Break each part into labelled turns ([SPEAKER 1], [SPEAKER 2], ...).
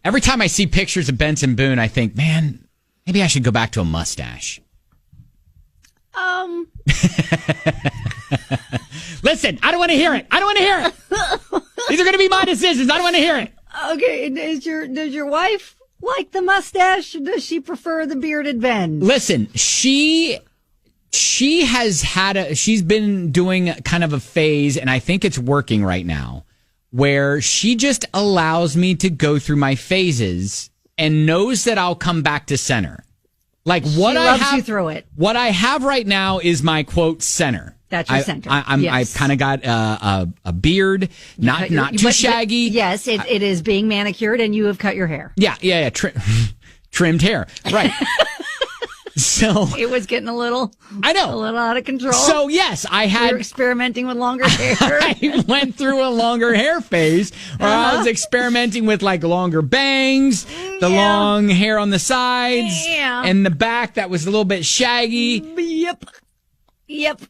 [SPEAKER 1] Every time I see pictures of Benson Boone, I think, man, maybe I should go back to a mustache. Listen, I don't want to hear it. These are going to be my decisions. I don't want to hear it.
[SPEAKER 2] Okay, does your wife like the mustache, or does she prefer the bearded Ben?
[SPEAKER 1] Listen, she's been doing kind of a phase, and I think it's working right now, where she just allows me to go through my phases and knows that I'll come back to center. Like what I have,
[SPEAKER 2] you through it.
[SPEAKER 1] What I have right now is my quote center.
[SPEAKER 2] That's your center.
[SPEAKER 1] Yes. I've kind of got a beard, not too shaggy.
[SPEAKER 2] Yes, it is being manicured, and you have cut your hair.
[SPEAKER 1] Yeah. Trimmed hair, right? So
[SPEAKER 2] it was getting a little out of control.
[SPEAKER 1] So yes,
[SPEAKER 2] You're experimenting with longer hair.
[SPEAKER 1] I went through a longer hair phase, or I was experimenting with like longer bangs, the long hair on the sides, and the back that was a little bit shaggy.
[SPEAKER 2] Yep.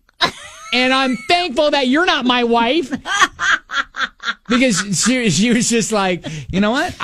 [SPEAKER 1] And I'm thankful that you're not my wife, because she was just like, you know what?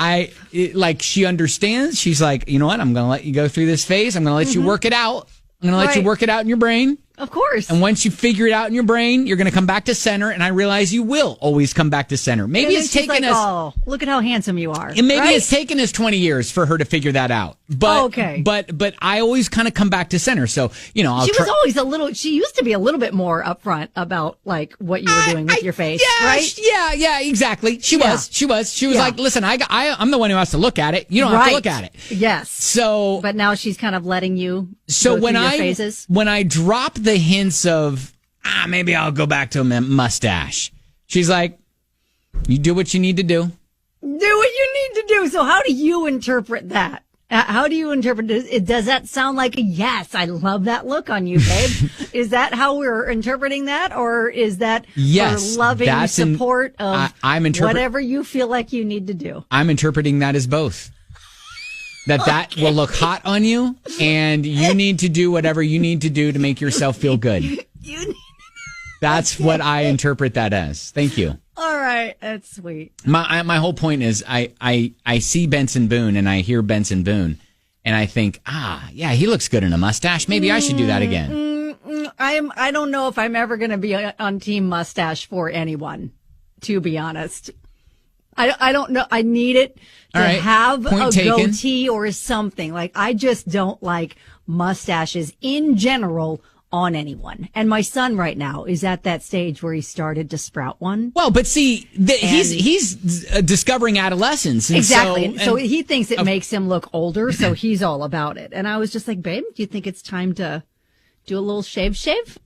[SPEAKER 1] She understands. She's like, you know what? I'm going to let you go through this phase. I'm going to let you work it out. I'm going to let you work it out in your brain.
[SPEAKER 2] Of course.
[SPEAKER 1] And once you figure it out in your brain, you're going to come back to center. And I realize you will always come back to center. Maybe it's taken us.
[SPEAKER 2] Oh, look at how handsome you are.
[SPEAKER 1] And maybe it's taken us 20 years for her to figure that out. But but I always kind of come back to center. So she
[SPEAKER 2] was always she used to be a little bit more upfront about like what you were doing with your face, right?
[SPEAKER 1] Yeah, exactly. She was like, listen, I'm the one who has to look at it. You don't have to look at it.
[SPEAKER 2] Yes.
[SPEAKER 1] So,
[SPEAKER 2] but now she's kind of letting you.
[SPEAKER 1] So
[SPEAKER 2] go through your phases.
[SPEAKER 1] When I drop the hints of maybe I'll go back to a mustache, she's like, you do what you need to do.
[SPEAKER 2] Do what you need to do. So how do you interpret that? How do you interpret it? Does that sound like a yes? I love that look on you, babe. Is that how we're interpreting that? Or is that for loving support of whatever you feel like you need to do?
[SPEAKER 1] I'm interpreting that as both. That will look hot on you, and you need to do whatever you need to do to make yourself feel good. That's what I interpret that as. Thank you.
[SPEAKER 2] All right, that's sweet.
[SPEAKER 1] My whole point is I see Benson Boone and I hear Benson Boone, and I think, he looks good in a mustache. Maybe I should do that again.
[SPEAKER 2] I don't know if I'm ever going to be on team mustache for anyone, to be honest. I don't know. I need it to have a goatee or something. Like, I just don't like mustaches in general on anyone. And my son right now is at that stage where he started to sprout one.
[SPEAKER 1] Well, but see, he's discovering adolescence. And
[SPEAKER 2] exactly. So he thinks it makes him look older, so he's all about it. And I was just like, babe, do you think it's time to do a little shave?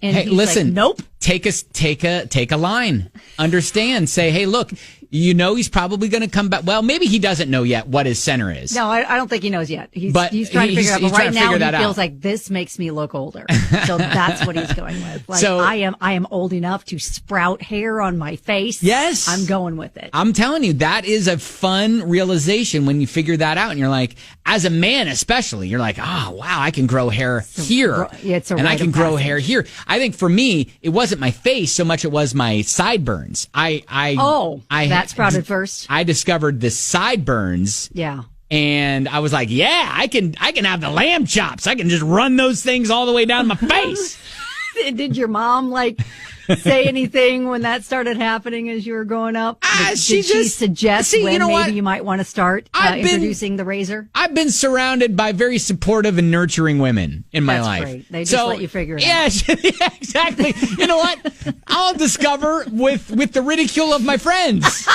[SPEAKER 2] And
[SPEAKER 1] hey,
[SPEAKER 2] he's
[SPEAKER 1] listen,
[SPEAKER 2] like, nope.
[SPEAKER 1] Take a line. Understand. Say, hey, look, he's probably going to come back. Well, maybe he doesn't know yet what his center is.
[SPEAKER 2] No, I don't think he knows yet. He's trying to figure it out. But right now, he feels like this makes me look older. So that's what he's going with. Like, so, I am old enough to sprout hair on my face.
[SPEAKER 1] Yes.
[SPEAKER 2] I'm going with it.
[SPEAKER 1] I'm telling you, that is a fun realization when you figure that out. And you're like, as a man especially, you're like, wow, I can grow hair here. And I can grow hair here. I think for me, it wasn't my face so much, it was my sideburns.
[SPEAKER 2] That sprouted first.
[SPEAKER 1] I discovered the sideburns.
[SPEAKER 2] Yeah.
[SPEAKER 1] And I was like, I can have the lamb chops. I can just run those things all the way down my face.
[SPEAKER 2] Did your mom say anything when that started happening as you were growing up? Did she suggest you might want to start introducing the razor?
[SPEAKER 1] I've been surrounded by very supportive and nurturing women in my life.
[SPEAKER 2] Great. They just let you figure it
[SPEAKER 1] out. Yeah, exactly. You know what? I'll discover with the ridicule of my friends.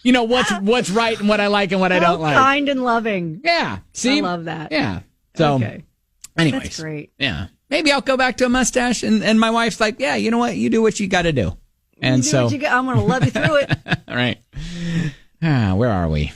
[SPEAKER 1] What's right and what I like and what I don't like.
[SPEAKER 2] Kind and loving.
[SPEAKER 1] Yeah. See?
[SPEAKER 2] I love that.
[SPEAKER 1] Yeah. So, anyways.
[SPEAKER 2] That's great.
[SPEAKER 1] Yeah. Maybe I'll go back to a mustache, and my wife's like, yeah, you know what? You do what you got to do. And
[SPEAKER 2] I'm going to love you through it.
[SPEAKER 1] All right. Where are we?